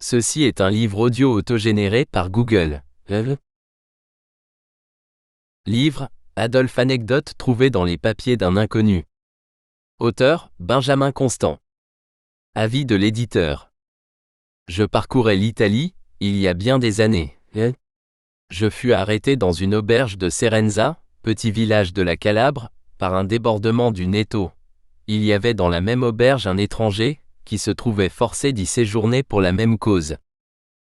Ceci est un livre audio autogénéré par Google. Livre, Adolphe anecdote trouvée dans les papiers d'un inconnu. Auteur, Benjamin Constant. Avis de l'éditeur. Je parcourais l'Italie, il y a bien des années. Je fus arrêté dans une auberge de Serenza, petit village de la Calabre, par un débordement du Neto. Il y avait dans la même auberge un étranger, qui se trouvait forcé d'y séjourner pour la même cause.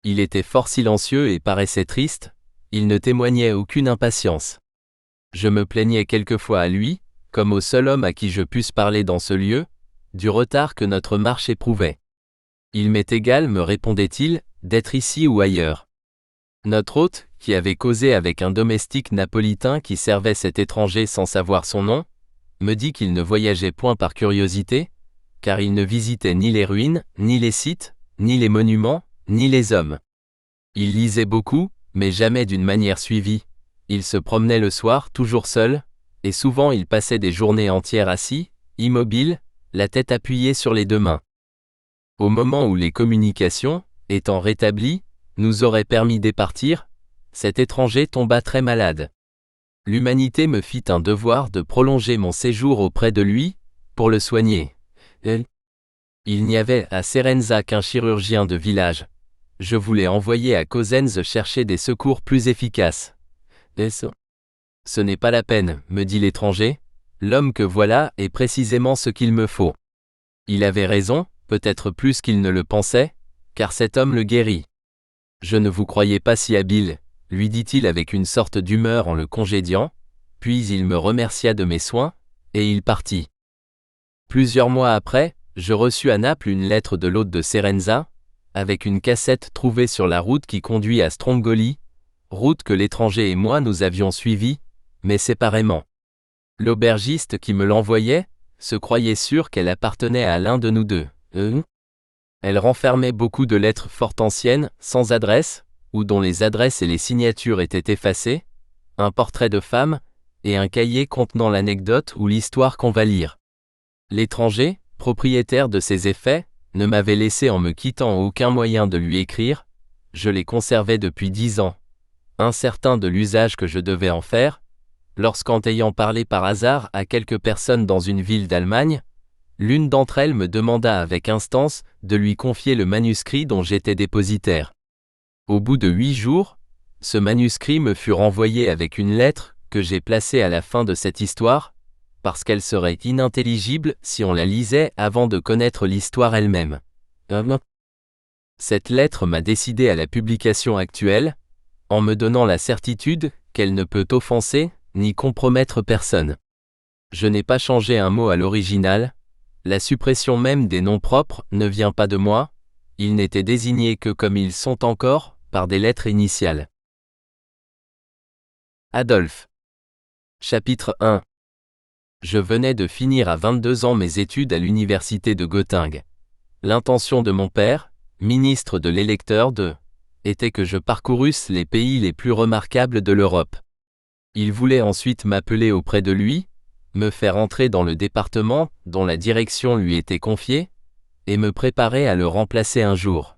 Il était fort silencieux et paraissait triste, il ne témoignait aucune impatience. Je me plaignais quelquefois à lui, comme au seul homme à qui je pusse parler dans ce lieu, du retard que notre marche éprouvait. Il m'est égal, me répondait-il, d'être ici ou ailleurs. Notre hôte, qui avait causé avec un domestique napolitain qui servait cet étranger sans savoir son nom, me dit qu'il ne voyageait point par curiosité, car il ne visitait ni les ruines, ni les sites, ni les monuments, ni les hommes. Il lisait beaucoup, mais jamais d'une manière suivie. Il se promenait le soir, toujours seul, et souvent il passait des journées entières assis, immobile, la tête appuyée sur les deux mains. Au moment où les communications, étant rétablies, nous auraient permis départir, cet étranger tomba très malade. L'humanité me fit un devoir de prolonger mon séjour auprès de lui, pour le soigner. Il n'y avait à Serenza qu'un chirurgien de village. Je voulais envoyer à Cosenza chercher des secours plus efficaces. Ce n'est pas la peine, me dit l'étranger, l'homme que voilà est précisément ce qu'il me faut. Il avait raison, peut-être plus qu'il ne le pensait, car cet homme le guérit. Je ne vous croyais pas si habile, lui dit-il avec une sorte d'humeur en le congédiant, puis il me remercia de mes soins, et il partit. Plusieurs mois après, je reçus à Naples une lettre de l'hôte de Serenza, avec une cassette trouvée sur la route qui conduit à Strongoli, route que l'étranger et moi nous avions suivie, mais séparément. L'aubergiste qui me l'envoyait, se croyait sûr qu'elle appartenait à l'un de nous deux. Elle renfermait beaucoup de lettres fort anciennes, sans adresse, ou dont les adresses et les signatures étaient effacées, un portrait de femme, et un cahier contenant l'anecdote ou l'histoire qu'on va lire. L'étranger, propriétaire de ces effets, ne m'avait laissé en me quittant aucun moyen de lui écrire, je les conservais depuis 10 ans, incertain de l'usage que je devais en faire, lorsqu'en ayant parlé par hasard à quelques personnes dans une ville d'Allemagne, l'une d'entre elles me demanda avec instance de lui confier le manuscrit dont j'étais dépositaire. Au bout de 8 jours, ce manuscrit me fut renvoyé avec une lettre que j'ai placée à la fin de cette histoire, parce qu'elle serait inintelligible si on la lisait avant de connaître l'histoire elle-même. Cette lettre m'a décidé à la publication actuelle, en me donnant la certitude qu'elle ne peut offenser ni compromettre personne. Je n'ai pas changé un mot à l'original, la suppression même des noms propres ne vient pas de moi, ils n'étaient désignés que comme ils sont encore, par des lettres initiales. Adolphe. Chapitre 1. Je venais de finir à 22 ans mes études à l'université de Göttingen. L'intention de mon père, ministre de l'électeur était que je parcourusse les pays les plus remarquables de l'Europe. Il voulait ensuite m'appeler auprès de lui, me faire entrer dans le département dont la direction lui était confiée, et me préparer à le remplacer un jour.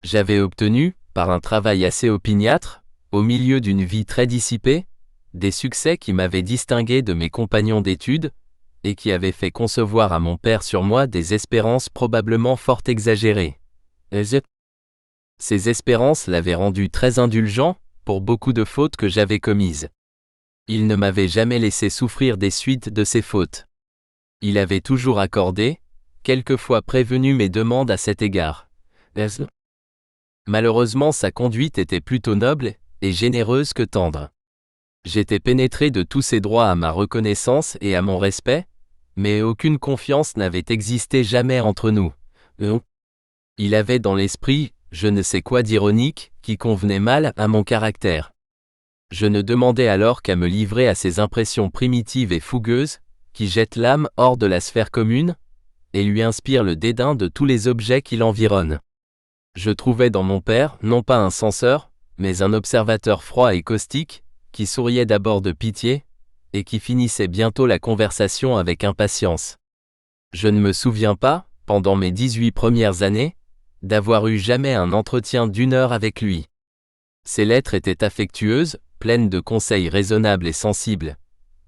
J'avais obtenu, par un travail assez opiniâtre, au milieu d'une vie très dissipée, des succès qui m'avaient distingué de mes compagnons d'études, et qui avaient fait concevoir à mon père sur moi des espérances probablement fort exagérées. Ces espérances l'avaient rendu très indulgent, pour beaucoup de fautes que j'avais commises. Il ne m'avait jamais laissé souffrir des suites de ces fautes. Il avait toujours accordé, quelquefois prévenu mes demandes à cet égard. Malheureusement sa conduite était plutôt noble, et généreuse que tendre. J'étais pénétré de tous ses droits à ma reconnaissance et à mon respect, mais aucune confiance n'avait existé jamais entre nous. Il avait dans l'esprit, je ne sais quoi d'ironique, qui convenait mal à mon caractère. Je ne demandais alors qu'à me livrer à ces impressions primitives et fougueuses, qui jettent l'âme hors de la sphère commune, et lui inspirent le dédain de tous les objets qui l'environnent. Je trouvais dans mon père, non pas un censeur, mais un observateur froid et caustique, qui souriait d'abord de pitié, et qui finissait bientôt la conversation avec impatience. Je ne me souviens pas, pendant mes 18 premières années, d'avoir eu jamais un entretien d'1 heure avec lui. Ses lettres étaient affectueuses, pleines de conseils raisonnables et sensibles.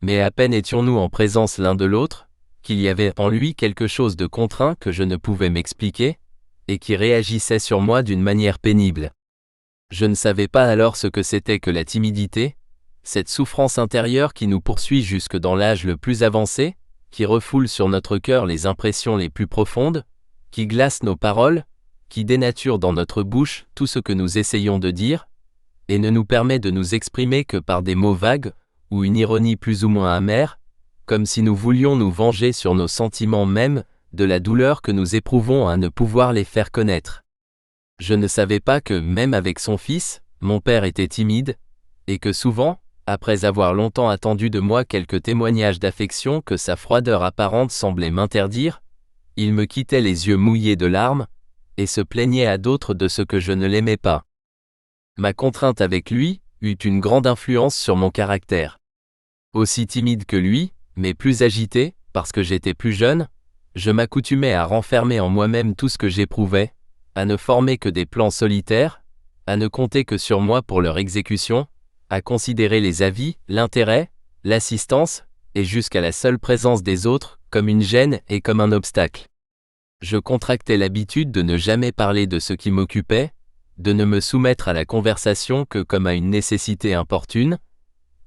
Mais à peine étions-nous en présence l'un de l'autre, qu'il y avait en lui quelque chose de contraint que je ne pouvais m'expliquer, et qui réagissait sur moi d'une manière pénible. Je ne savais pas alors ce que c'était que la timidité, cette souffrance intérieure qui nous poursuit jusque dans l'âge le plus avancé, qui refoule sur notre cœur les impressions les plus profondes, qui glace nos paroles, qui dénature dans notre bouche tout ce que nous essayons de dire, et ne nous permet de nous exprimer que par des mots vagues, ou une ironie plus ou moins amère, comme si nous voulions nous venger sur nos sentiments mêmes, de la douleur que nous éprouvons à ne pouvoir les faire connaître. Je ne savais pas que, même avec son fils, mon père était timide, et que souvent, après avoir longtemps attendu de moi quelques témoignages d'affection que sa froideur apparente semblait m'interdire, il me quittait les yeux mouillés de larmes, et se plaignait à d'autres de ce que je ne l'aimais pas. Ma contrainte avec lui eut une grande influence sur mon caractère. Aussi timide que lui, mais plus agité, parce que j'étais plus jeune, je m'accoutumais à renfermer en moi-même tout ce que j'éprouvais, à ne former que des plans solitaires, à ne compter que sur moi pour leur exécution, à considérer les avis, l'intérêt, l'assistance, et jusqu'à la seule présence des autres, comme une gêne et comme un obstacle. Je contractais l'habitude de ne jamais parler de ce qui m'occupait, de ne me soumettre à la conversation que comme à une nécessité importune,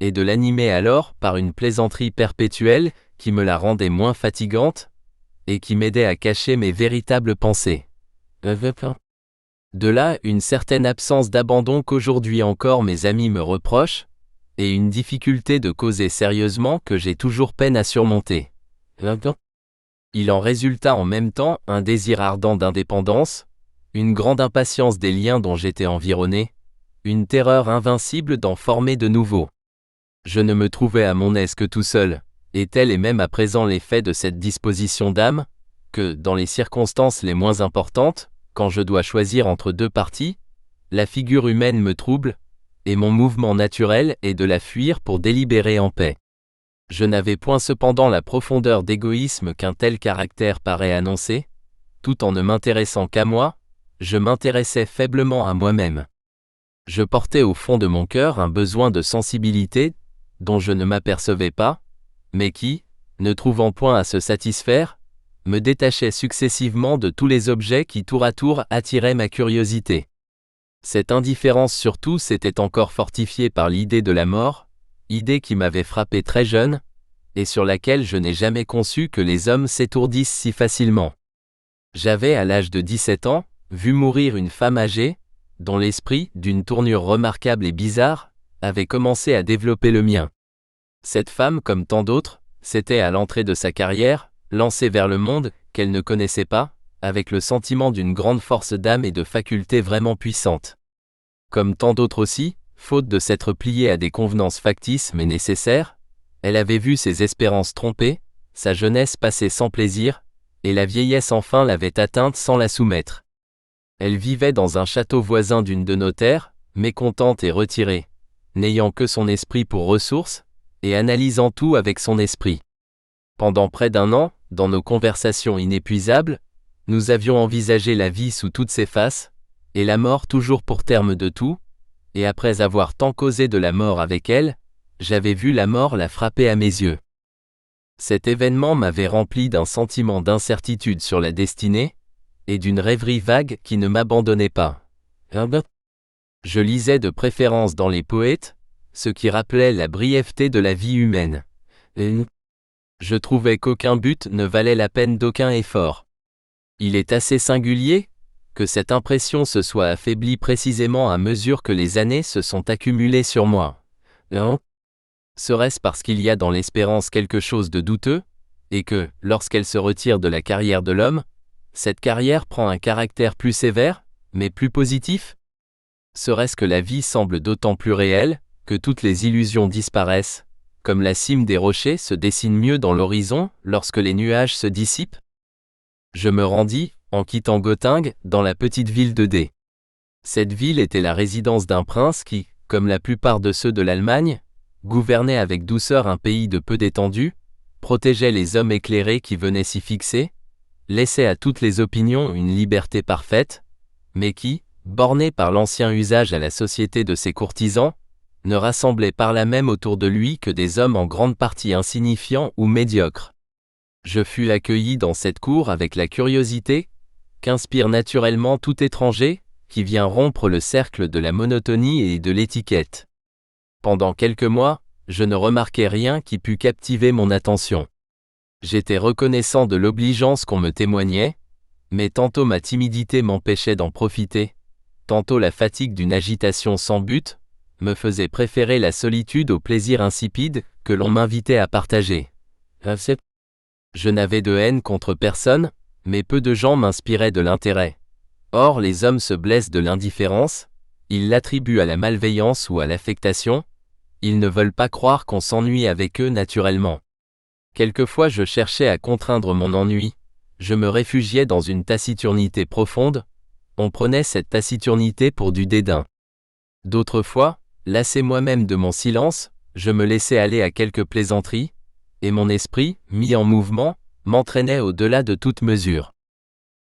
et de l'animer alors par une plaisanterie perpétuelle qui me la rendait moins fatigante, et qui m'aidait à cacher mes véritables pensées. De là une certaine absence d'abandon qu'aujourd'hui encore mes amis me reprochent, et une difficulté de causer sérieusement que j'ai toujours peine à surmonter. Il en résulta en même temps un désir ardent d'indépendance, une grande impatience des liens dont j'étais environné, une terreur invincible d'en former de nouveaux. Je ne me trouvais à mon aise que tout seul, et tel est même à présent l'effet de cette disposition d'âme, que, dans les circonstances les moins importantes, quand je dois choisir entre deux parties, la figure humaine me trouble, et mon mouvement naturel est de la fuir pour délibérer en paix. Je n'avais point cependant la profondeur d'égoïsme qu'un tel caractère paraît annoncer, tout en ne m'intéressant qu'à moi, je m'intéressais faiblement à moi-même. Je portais au fond de mon cœur un besoin de sensibilité, dont je ne m'apercevais pas, mais qui, ne trouvant point à se satisfaire, me détachait successivement de tous les objets qui tour à tour attiraient ma curiosité. Cette indifférence surtout s'était encore fortifiée par l'idée de la mort, idée qui m'avait frappé très jeune, et sur laquelle je n'ai jamais conçu que les hommes s'étourdissent si facilement. J'avais, à l'âge de 17 ans, vu mourir une femme âgée, dont l'esprit, d'une tournure remarquable et bizarre, avait commencé à développer le mien. Cette femme, comme tant d'autres, s'était à l'entrée de sa carrière, lancée vers le monde, qu'elle ne connaissait pas, avec le sentiment d'une grande force d'âme et de facultés vraiment puissantes. Comme tant d'autres aussi, faute de s'être pliée à des convenances factices mais nécessaires, elle avait vu ses espérances trompées, sa jeunesse passée sans plaisir, et la vieillesse enfin l'avait atteinte sans la soumettre. Elle vivait dans un château voisin d'une de nos terres, mécontente et retirée, n'ayant que son esprit pour ressource, et analysant tout avec son esprit. Pendant près d'1 an, dans nos conversations inépuisables, nous avions envisagé la vie sous toutes ses faces, et la mort toujours pour terme de tout, et après avoir tant causé de la mort avec elle, j'avais vu la mort la frapper à mes yeux. Cet événement m'avait rempli d'un sentiment d'incertitude sur la destinée, et d'une rêverie vague qui ne m'abandonnait pas. Je lisais de préférence dans les poètes, ce qui rappelait la brièveté de la vie humaine. Je trouvais qu'aucun but ne valait la peine d'aucun effort. Il est assez singulier que cette impression se soit affaiblie précisément à mesure que les années se sont accumulées sur moi. Serait-ce parce qu'il y a dans l'espérance quelque chose de douteux, et que, lorsqu'elle se retire de la carrière de l'homme, cette carrière prend un caractère plus sévère, mais plus positif? Serait-ce que la vie semble d'autant plus réelle, que toutes les illusions disparaissent, comme la cime des rochers se dessine mieux dans l'horizon lorsque les nuages se dissipent? Je me rendis, en quittant Göttingen, dans la petite ville de D. Cette ville était la résidence d'un prince qui, comme la plupart de ceux de l'Allemagne, gouvernait avec douceur un pays de peu d'étendue, protégeait les hommes éclairés qui venaient s'y fixer, laissait à toutes les opinions une liberté parfaite, mais qui, borné par l'ancien usage à la société de ses courtisans, ne rassemblait par là même autour de lui que des hommes en grande partie insignifiants ou médiocres. Je fus accueilli dans cette cour avec la curiosité qu'inspire naturellement tout étranger qui vient rompre le cercle de la monotonie et de l'étiquette. Pendant quelques mois, je ne remarquai rien qui pût captiver mon attention. J'étais reconnaissant de l'obligeance qu'on me témoignait, mais tantôt ma timidité m'empêchait d'en profiter, tantôt la fatigue d'une agitation sans but me faisait préférer la solitude au plaisir insipide que l'on m'invitait à partager. Je n'avais de haine contre personne, mais peu de gens m'inspiraient de l'intérêt. Or les hommes se blessent de l'indifférence, ils l'attribuent à la malveillance ou à l'affectation, ils ne veulent pas croire qu'on s'ennuie avec eux naturellement. Quelquefois je cherchais à contraindre mon ennui, je me réfugiais dans une taciturnité profonde, on prenait cette taciturnité pour du dédain. D'autres fois, lassé moi-même de mon silence, je me laissais aller à quelques plaisanteries, et mon esprit, mis en mouvement, m'entraînait au-delà de toute mesure.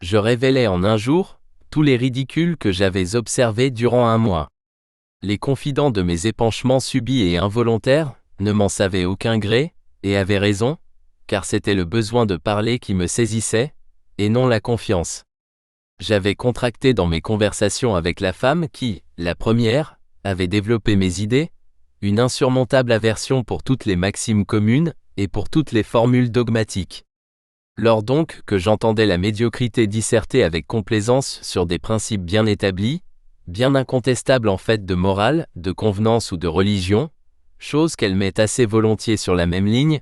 Je révélais en un jour tous les ridicules que j'avais observés durant un mois. Les confidents de mes épanchements subis et involontaires ne m'en savaient aucun gré, et avaient raison, car c'était le besoin de parler qui me saisissait, et non la confiance. J'avais contracté dans mes conversations avec la femme qui, la première, avait développé mes idées, une insurmontable aversion pour toutes les maximes communes et pour toutes les formules dogmatiques. Lors donc que j'entendais la médiocrité disserter avec complaisance sur des principes bien établis, bien incontestables en fait de morale, de convenance ou de religion, chose qu'elle met assez volontiers sur la même ligne,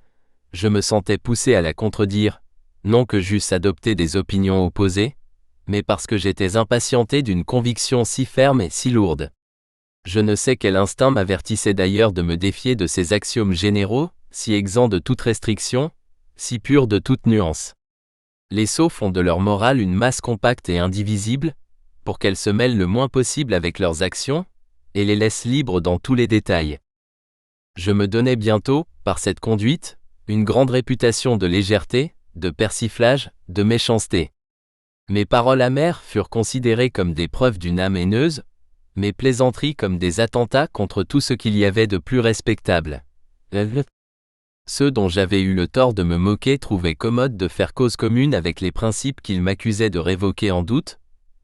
je me sentais poussé à la contredire, non que j'eusse adopté des opinions opposées, mais parce que j'étais impatienté d'une conviction si ferme et si lourde. Je ne sais quel instinct m'avertissait d'ailleurs de me défier de ces axiomes généraux, si exempts de toute restriction, si purs de toute nuance. Les sots font de leur morale une masse compacte et indivisible, pour qu'elle se mêle le moins possible avec leurs actions, et les laisse libres dans tous les détails. Je me donnais bientôt, par cette conduite, une grande réputation de légèreté, de persiflage, de méchanceté. Mes paroles amères furent considérées comme des preuves d'une âme haineuse, mes plaisanteries comme des attentats contre tout ce qu'il y avait de plus respectable. Ceux dont j'avais eu le tort de me moquer trouvaient commode de faire cause commune avec les principes qu'ils m'accusaient de révoquer en doute,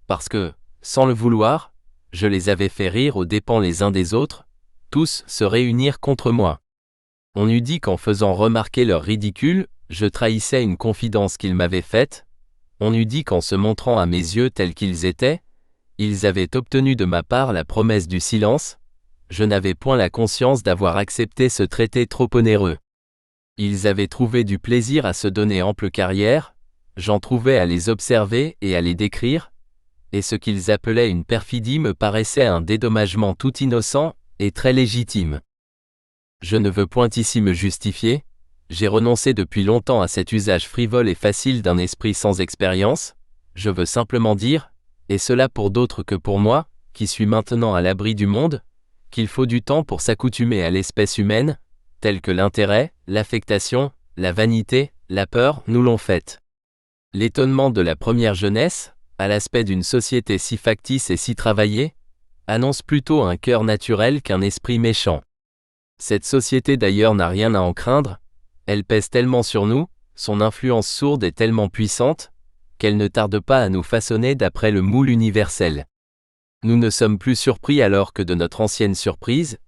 parce que, sans le vouloir, je les avais fait rire aux dépens les uns des autres, tous se réunirent contre moi. On eût dit qu'en faisant remarquer leur ridicule, je trahissais une confidence qu'ils m'avaient faite, on eût dit qu'en se montrant à mes yeux tels qu'ils étaient, ils avaient obtenu de ma part la promesse du silence, je n'avais point la conscience d'avoir accepté ce traité trop onéreux. Ils avaient trouvé du plaisir à se donner ample carrière, j'en trouvais à les observer et à les décrire, et ce qu'ils appelaient une perfidie me paraissait un dédommagement tout innocent et très légitime. Je ne veux point ici me justifier, j'ai renoncé depuis longtemps à cet usage frivole et facile d'un esprit sans expérience, je veux simplement dire, et cela pour d'autres que pour moi, qui suis maintenant à l'abri du monde, qu'il faut du temps pour s'accoutumer à l'espèce humaine, tels que l'intérêt, l'affectation, la vanité, la peur nous l'ont faite. L'étonnement de la première jeunesse, à l'aspect d'une société si factice et si travaillée, annonce plutôt un cœur naturel qu'un esprit méchant. Cette société d'ailleurs n'a rien à en craindre, elle pèse tellement sur nous, son influence sourde est tellement puissante, qu'elle ne tarde pas à nous façonner d'après le moule universel. Nous ne sommes plus surpris alors que de notre ancienne surprise,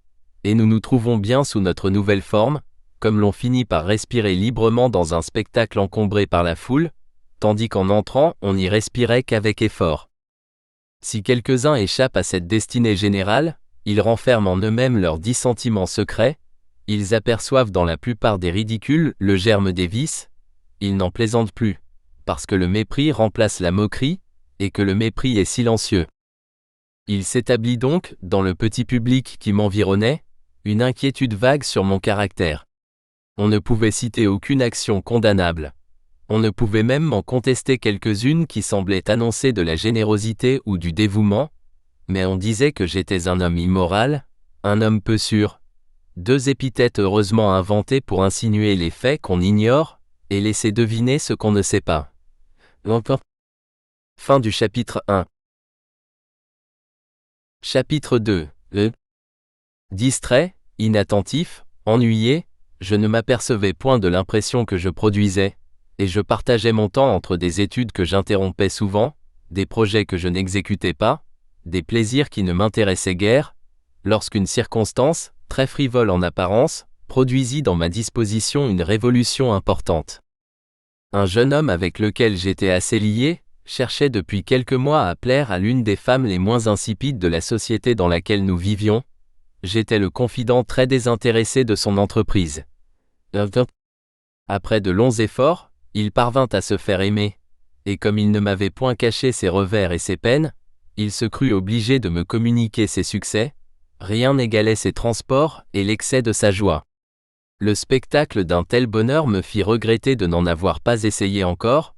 et nous nous trouvons bien sous notre nouvelle forme, comme l'on finit par respirer librement dans un spectacle encombré par la foule, tandis qu'en entrant on n'y respirait qu'avec effort. Si quelques-uns échappent à cette destinée générale, ils renferment en eux-mêmes leurs dissentiments secrets, ils aperçoivent dans la plupart des ridicules le germe des vices, ils n'en plaisantent plus, parce que le mépris remplace la moquerie, et que le mépris est silencieux. Il s'établit donc, dans le petit public qui m'environnait, une inquiétude vague sur mon caractère. On ne pouvait citer aucune action condamnable. On ne pouvait même m'en contester quelques-unes qui semblaient annoncer de la générosité ou du dévouement, mais on disait que j'étais un homme immoral, un homme peu sûr. Deux épithètes heureusement inventées pour insinuer les faits qu'on ignore, et laisser deviner ce qu'on ne sait pas. Fin du chapitre 1. Chapitre 2. Distrait, inattentif, ennuyé, je ne m'apercevais point de l'impression que je produisais, et je partageais mon temps entre des études que j'interrompais souvent, des projets que je n'exécutais pas, des plaisirs qui ne m'intéressaient guère, lorsqu'une circonstance, très frivole en apparence, produisit dans ma disposition une révolution importante. Un jeune homme avec lequel j'étais assez lié, cherchait depuis quelques mois à plaire à l'une des femmes les moins insipides de la société dans laquelle nous vivions. J'étais le confident très désintéressé de son entreprise. Après de longs efforts, il parvint à se faire aimer, et comme il ne m'avait point caché ses revers et ses peines, il se crut obligé de me communiquer ses succès. Rien n'égalait ses transports et l'excès de sa joie. Le spectacle d'un tel bonheur me fit regretter de n'en avoir pas essayé encore.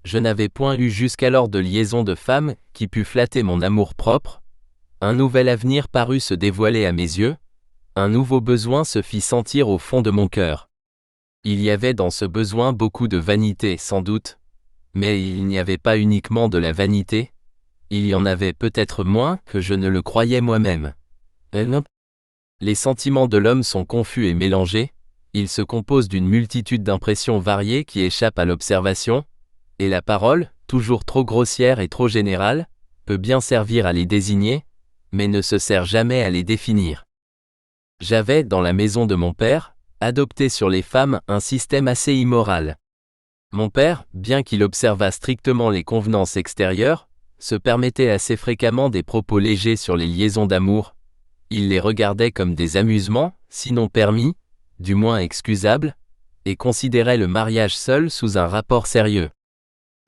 Je n'avais point eu jusqu'alors de liaison de femme qui pût flatter mon amour-propre. Un nouvel avenir parut se dévoiler à mes yeux. Un nouveau besoin se fit sentir au fond de mon cœur. Il y avait dans ce besoin beaucoup de vanité, sans doute. Mais il n'y avait pas uniquement de la vanité. Il y en avait peut-être moins que je ne le croyais moi-même. Les sentiments de l'homme sont confus et mélangés. Ils se composent d'une multitude d'impressions variées qui échappent à l'observation, et la parole, toujours trop grossière et trop générale, peut bien servir à les désigner, mais ne se sert jamais à les définir. J'avais, dans la maison de mon père, adopté sur les femmes un système assez immoral. Mon père, bien qu'il observât strictement les convenances extérieures, se permettait assez fréquemment des propos légers sur les liaisons d'amour. Il les regardait comme des amusements, sinon permis, du moins excusables, et considérait le mariage seul sous un rapport sérieux.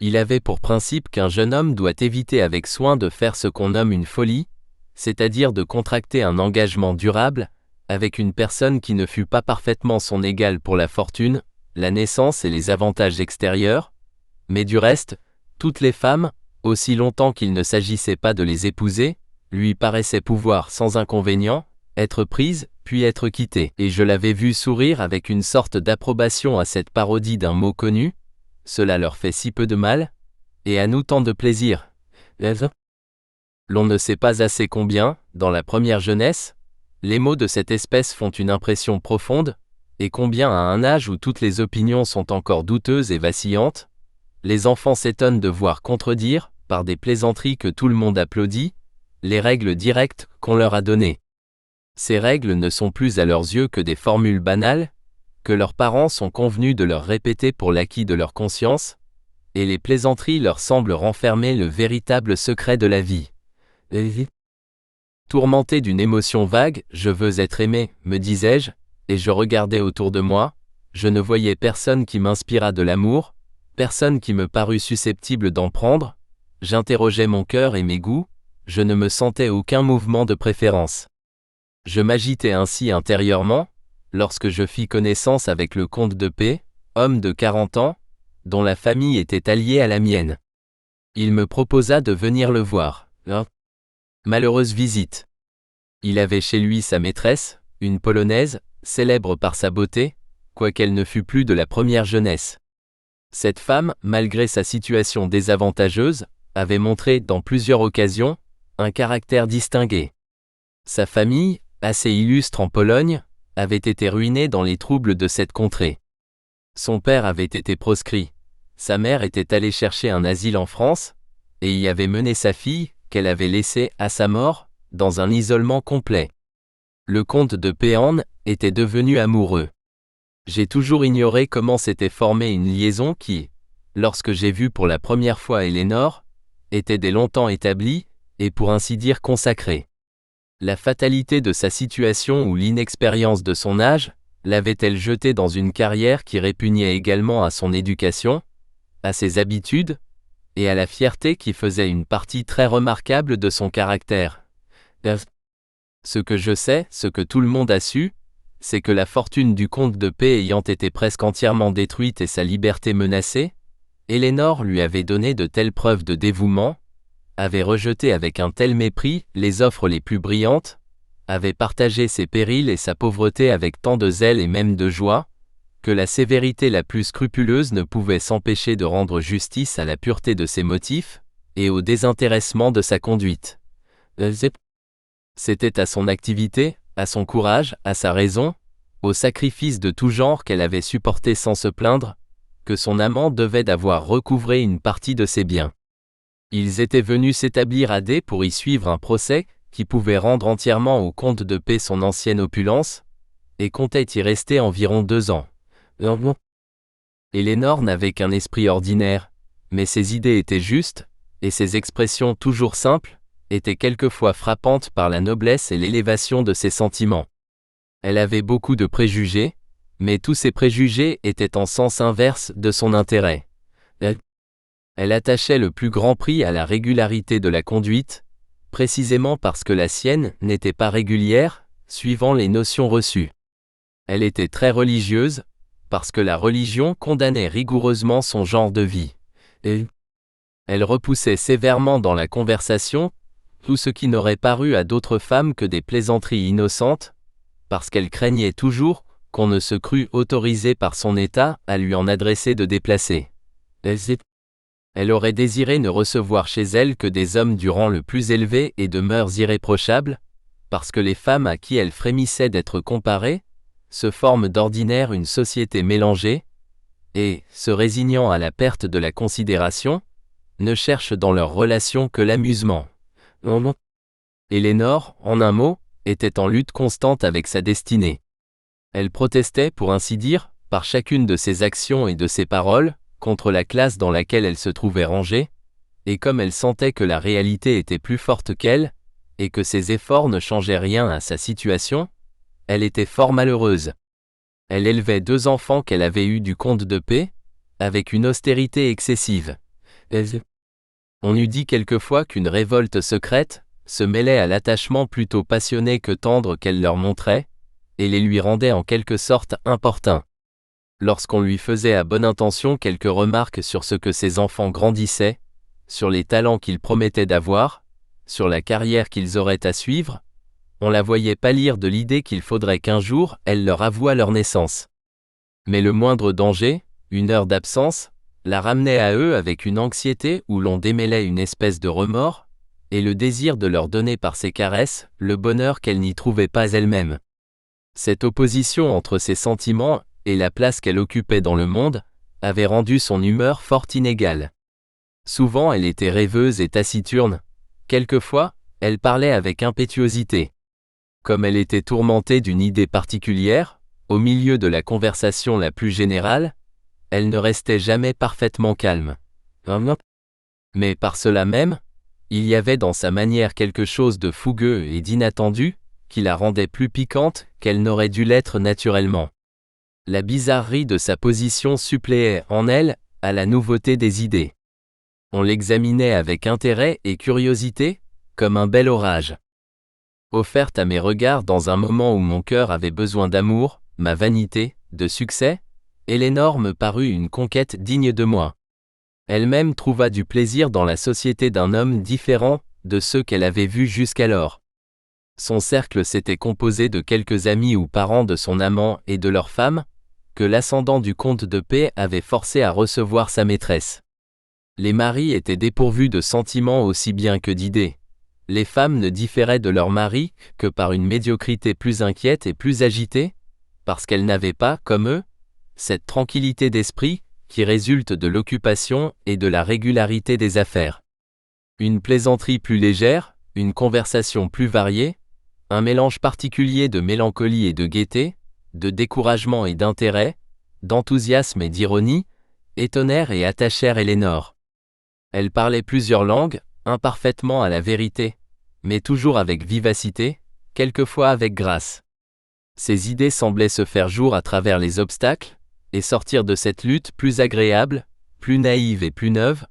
Il avait pour principe qu'un jeune homme doit éviter avec soin de faire ce qu'on nomme une folie, c'est-à-dire de contracter un engagement durable, avec une personne qui ne fût pas parfaitement son égale pour la fortune, la naissance et les avantages extérieurs, mais du reste, toutes les femmes, aussi longtemps qu'il ne s'agissait pas de les épouser, lui paraissaient pouvoir sans inconvénient, être prises, puis être quittées. Et je l'avais vu sourire avec une sorte d'approbation à cette parodie d'un mot connu. Cela leur fait si peu de mal, et à nous tant de plaisir. L'on ne sait pas assez combien, dans la première jeunesse, les mots de cette espèce font une impression profonde, et combien à un âge où toutes les opinions sont encore douteuses et vacillantes, les enfants s'étonnent de voir contredire, par des plaisanteries que tout le monde applaudit, les règles directes qu'on leur a données. Ces règles ne sont plus à leurs yeux que des formules banales, que leurs parents sont convenus de leur répéter pour l'acquis de leur conscience, et les plaisanteries leur semblent renfermer le véritable secret de la vie. Tourmenté d'une émotion vague, je veux être aimé, me disais-je, et je regardais autour de moi, je ne voyais personne qui m'inspirât de l'amour, personne qui me parût susceptible d'en prendre, j'interrogeais mon cœur et mes goûts, je ne me sentais aucun mouvement de préférence. Je m'agitais ainsi intérieurement, lorsque je fis connaissance avec le comte de P., homme de 40 ans, dont la famille était alliée à la mienne. Il me proposa de venir le voir. Malheureuse visite. Il avait chez lui sa maîtresse, une Polonaise, célèbre par sa beauté, quoiqu'elle ne fût plus de la première jeunesse. Cette femme, malgré sa situation désavantageuse, avait montré, dans plusieurs occasions, un caractère distingué. Sa famille, assez illustre en Pologne, avait été ruinée dans les troubles de cette contrée. Son père avait été proscrit, sa mère était allée chercher un asile en France, et y avait mené sa fille, qu'elle avait laissée, à sa mort, dans un isolement complet. Le comte de Péan était devenu amoureux. J'ai toujours ignoré comment s'était formée une liaison qui, lorsque j'ai vu pour la première fois Éléonore, était dès longtemps établie, et pour ainsi dire consacrée. La fatalité de sa situation ou l'inexpérience de son âge, l'avait-elle jeté dans une carrière qui répugnait également à son éducation, à ses habitudes, et à la fierté qui faisait une partie très remarquable de son caractère. Ce que je sais, ce que tout le monde a su, c'est que la fortune du comte de P ayant été presque entièrement détruite et sa liberté menacée, Éléonore lui avait donné de telles preuves de dévouement, avait rejeté avec un tel mépris les offres les plus brillantes, avait partagé ses périls et sa pauvreté avec tant de zèle et même de joie, que la sévérité la plus scrupuleuse ne pouvait s'empêcher de rendre justice à la pureté de ses motifs, et au désintéressement de sa conduite. C'était à son activité, à son courage, à sa raison, aux sacrifices de tout genre qu'elle avait supportés sans se plaindre, que son amant devait d'avoir recouvré une partie de ses biens. Ils étaient venus s'établir à D pour y suivre un procès qui pouvait rendre entièrement au comte de P son ancienne opulence, et comptait y rester environ 2 ans. Elénore n'avait qu'un esprit ordinaire, mais ses idées étaient justes, et ses expressions toujours simples, étaient quelquefois frappantes par la noblesse et l'élévation de ses sentiments. Elle avait beaucoup de préjugés, mais tous ces préjugés étaient en sens inverse de son intérêt. Elle attachait le plus grand prix à la régularité de la conduite, précisément parce que la sienne n'était pas régulière, suivant les notions reçues. Elle était très religieuse, parce que la religion condamnait rigoureusement son genre de vie. Et elle repoussait sévèrement dans la conversation tout ce qui n'aurait paru à d'autres femmes que des plaisanteries innocentes, parce qu'elle craignait toujours qu'on ne se crût autorisé par son état à lui en adresser de déplacés. Elle aurait désiré ne recevoir chez elle que des hommes du rang le plus élevé et de mœurs irréprochables, parce que les femmes à qui elle frémissait d'être comparée se forment d'ordinaire une société mélangée, et, se résignant à la perte de la considération, ne cherchent dans leurs relations que l'amusement. Elénore, en un mot, était en lutte constante avec sa destinée. Elle protestait, pour ainsi dire, par chacune de ses actions et de ses paroles, contre la classe dans laquelle elle se trouvait rangée, et comme elle sentait que la réalité était plus forte qu'elle, et que ses efforts ne changeaient rien à sa situation, elle était fort malheureuse. Elle élevait 2 enfants qu'elle avait eus du comte de P, avec une austérité excessive. On eût dit quelquefois qu'une révolte secrète se mêlait à l'attachement plutôt passionné que tendre qu'elle leur montrait, et les lui rendait en quelque sorte importuns. Lorsqu'on lui faisait à bonne intention quelques remarques sur ce que ses enfants grandissaient, sur les talents qu'ils promettaient d'avoir, sur la carrière qu'ils auraient à suivre, on la voyait pâlir de l'idée qu'il faudrait qu'un jour elle leur avouât leur naissance. Mais le moindre danger, une heure d'absence, la ramenait à eux avec une anxiété où l'on démêlait une espèce de remords, et le désir de leur donner par ses caresses le bonheur qu'elle n'y trouvait pas elle-même. Cette opposition entre ses sentiments et la place qu'elle occupait dans le monde avait rendu son humeur fort inégale. Souvent elle était rêveuse et taciturne, quelquefois, elle parlait avec impétuosité. Comme elle était tourmentée d'une idée particulière, au milieu de la conversation la plus générale, elle ne restait jamais parfaitement calme. Mais par cela même, il y avait dans sa manière quelque chose de fougueux et d'inattendu, qui la rendait plus piquante qu'elle n'aurait dû l'être naturellement. La bizarrerie de sa position suppléait en elle à la nouveauté des idées. On l'examinait avec intérêt et curiosité, comme un bel orage. Offerte à mes regards dans un moment où mon cœur avait besoin d'amour, ma vanité, de succès, Elénore me parut une conquête digne de moi. Elle-même trouva du plaisir dans la société d'un homme différent de ceux qu'elle avait vus jusqu'alors. Son cercle s'était composé de quelques amis ou parents de son amant et de leurs femmes, que l'ascendant du comte de P avait forcé à recevoir sa maîtresse. Les maris étaient dépourvus de sentiments aussi bien que d'idées. Les femmes ne différaient de leurs maris que par une médiocrité plus inquiète et plus agitée, parce qu'elles n'avaient pas, comme eux, cette tranquillité d'esprit qui résulte de l'occupation et de la régularité des affaires. Une plaisanterie plus légère, une conversation plus variée, un mélange particulier de mélancolie et de gaieté, de découragement et d'intérêt, d'enthousiasme et d'ironie, étonnèrent et attachèrent Elénore. Elle parlait plusieurs langues, imparfaitement à la vérité, mais toujours avec vivacité, quelquefois avec grâce. Ses idées semblaient se faire jour à travers les obstacles, et sortir de cette lutte plus agréable, plus naïve et plus neuve,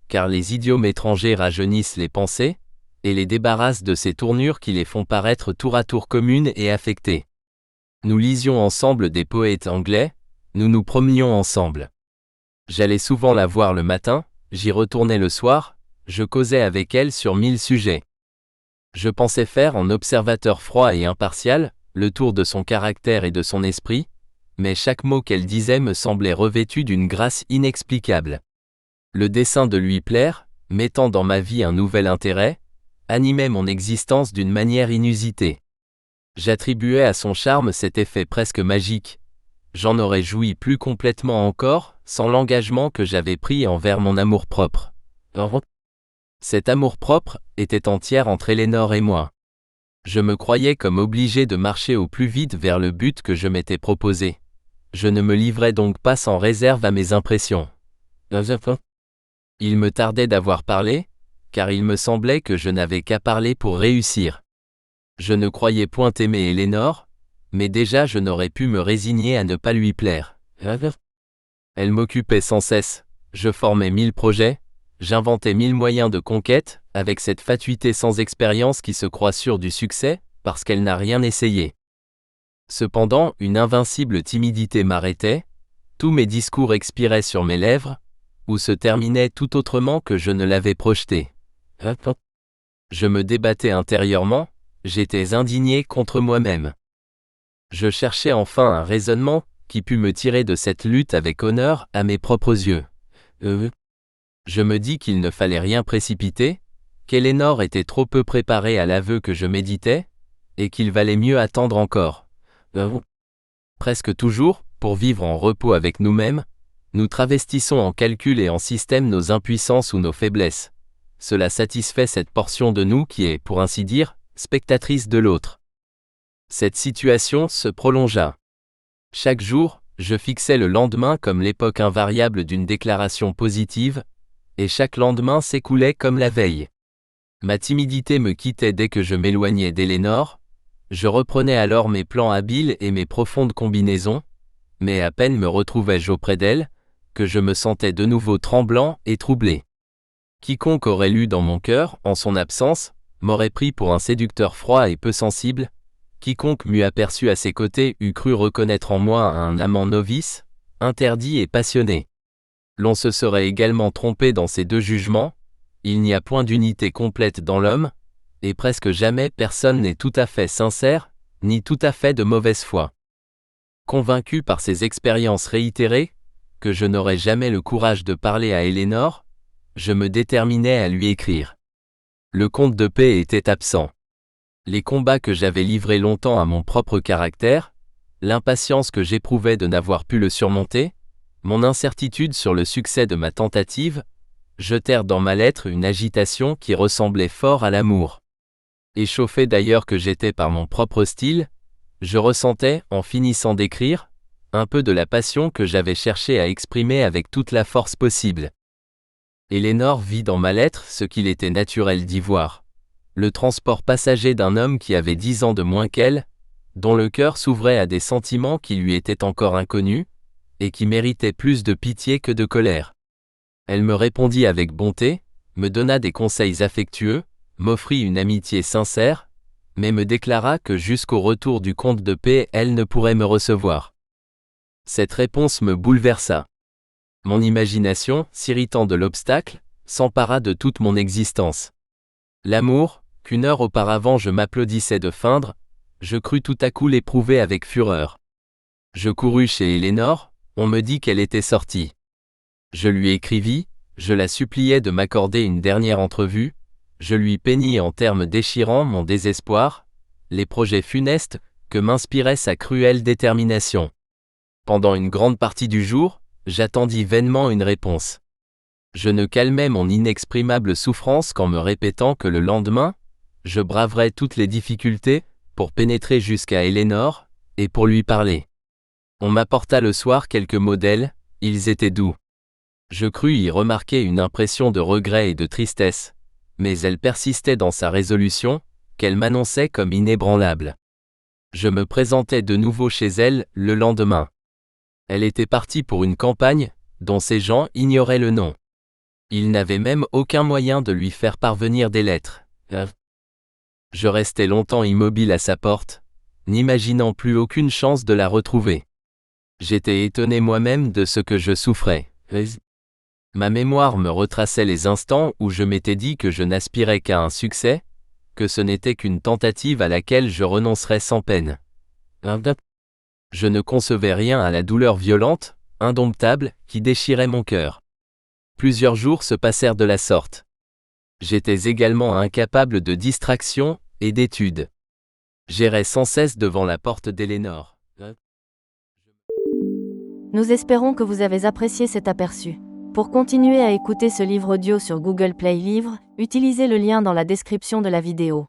car les idiomes étrangers rajeunissent les pensées, et les débarrassent de ces tournures qui les font paraître tour à tour communes et affectées. Nous lisions ensemble des poètes anglais, nous nous promenions ensemble. J'allais souvent la voir le matin, j'y retournais le soir, je causais avec elle sur 1000 sujets. Je pensais faire en observateur froid et impartial le tour de son caractère et de son esprit, mais chaque mot qu'elle disait me semblait revêtu d'une grâce inexplicable. Le dessein de lui plaire, mettant dans ma vie un nouvel intérêt, animait mon existence d'une manière inusitée. J'attribuais à son charme cet effet presque magique. J'en aurais joui plus complètement encore, sans l'engagement que j'avais pris envers mon amour-propre. Cet amour-propre était entier entre Eleanor et moi. Je me croyais comme obligé de marcher au plus vite vers le but que je m'étais proposé. Je ne me livrais donc pas sans réserve à mes impressions. Il me tardait d'avoir parlé, car il me semblait que je n'avais qu'à parler pour réussir. Je ne croyais point aimer Eleanor, mais déjà je n'aurais pu me résigner à ne pas lui plaire. Elle m'occupait sans cesse, je formais 1000 projets, j'inventais 1000 moyens de conquête, avec cette fatuité sans expérience qui se croit sûre du succès, parce qu'elle n'a rien essayé. Cependant, une invincible timidité m'arrêtait, tous mes discours expiraient sur mes lèvres, ou se terminaient tout autrement que je ne l'avais projeté. Je me débattais intérieurement, j'étais indigné contre moi-même. Je cherchais enfin un raisonnement qui pût me tirer de cette lutte avec honneur à mes propres yeux. Je me dis qu'il ne fallait rien précipiter, qu'Eleanor était trop peu préparée à l'aveu que je méditais, et qu'il valait mieux attendre encore. Presque toujours, pour vivre en repos avec nous-mêmes, nous travestissons en calcul et en système nos impuissances ou nos faiblesses. Cela satisfait cette portion de nous qui est, pour ainsi dire, spectatrice de l'autre. Cette situation se prolongea. Chaque jour, je fixais le lendemain comme l'époque invariable d'une déclaration positive, et chaque lendemain s'écoulait comme la veille. Ma timidité me quittait dès que je m'éloignais d'Eleanor, je reprenais alors mes plans habiles et mes profondes combinaisons, mais à peine me retrouvais-je auprès d'elle, que je me sentais de nouveau tremblant et troublé. Quiconque aurait lu dans mon cœur, en son absence, m'aurait pris pour un séducteur froid et peu sensible, quiconque m'eût aperçu à ses côtés eût cru reconnaître en moi un amant novice, interdit et passionné. L'on se serait également trompé dans ces deux jugements, il n'y a point d'unité complète dans l'homme, et presque jamais personne n'est tout à fait sincère, ni tout à fait de mauvaise foi. Convaincu par ces expériences réitérées, que je n'aurais jamais le courage de parler à Eleanor, je me déterminai à lui écrire. Le comte de P était absent. Les combats que j'avais livrés longtemps à mon propre caractère, l'impatience que j'éprouvais de n'avoir pu le surmonter, mon incertitude sur le succès de ma tentative, jetèrent dans ma lettre une agitation qui ressemblait fort à l'amour. Échauffé d'ailleurs que j'étais par mon propre style, je ressentais, en finissant d'écrire, un peu de la passion que j'avais cherché à exprimer avec toute la force possible. Eleanor vit dans ma lettre ce qu'il était naturel d'y voir. Le transport passager d'un homme qui avait 10 ans de moins qu'elle, dont le cœur s'ouvrait à des sentiments qui lui étaient encore inconnus, et qui méritaient plus de pitié que de colère. Elle me répondit avec bonté, me donna des conseils affectueux, m'offrit une amitié sincère, mais me déclara que jusqu'au retour du comte de P, elle ne pourrait me recevoir. Cette réponse me bouleversa. Mon imagination, s'irritant de l'obstacle, s'empara de toute mon existence. L'amour, qu'une heure auparavant je m'applaudissais de feindre, je crus tout à coup l'éprouver avec fureur. Je courus chez Eleanor, on me dit qu'elle était sortie. Je lui écrivis, je la suppliai de m'accorder une dernière entrevue, je lui peignis en termes déchirants mon désespoir, les projets funestes que m'inspirait sa cruelle détermination. Pendant une grande partie du jour, j'attendis vainement une réponse. Je ne calmais mon inexprimable souffrance qu'en me répétant que le lendemain, je braverais toutes les difficultés pour pénétrer jusqu'à Eleanor et pour lui parler. On m'apporta le soir quelques mots d'elle, ils étaient doux. Je crus y remarquer une impression de regret et de tristesse, mais elle persistait dans sa résolution, qu'elle m'annonçait comme inébranlable. Je me présentai de nouveau chez elle le lendemain. Elle était partie pour une campagne, dont ces gens ignoraient le nom. Ils n'avaient même aucun moyen de lui faire parvenir des lettres. Je restai longtemps immobile à sa porte, n'imaginant plus aucune chance de la retrouver. J'étais étonné moi-même de ce que je souffrais. Ma mémoire me retraçait les instants où je m'étais dit que je n'aspirais qu'à un succès, que ce n'était qu'une tentative à laquelle je renoncerais sans peine. Je ne concevais rien à la douleur violente, indomptable, qui déchirait mon cœur. Plusieurs jours se passèrent de la sorte. J'étais également incapable de distraction et d'études. J'errais sans cesse devant la porte d'Elénore. Nous espérons que vous avez apprécié cet aperçu. Pour continuer à écouter ce livre audio sur Google Play Livres, utilisez le lien dans la description de la vidéo.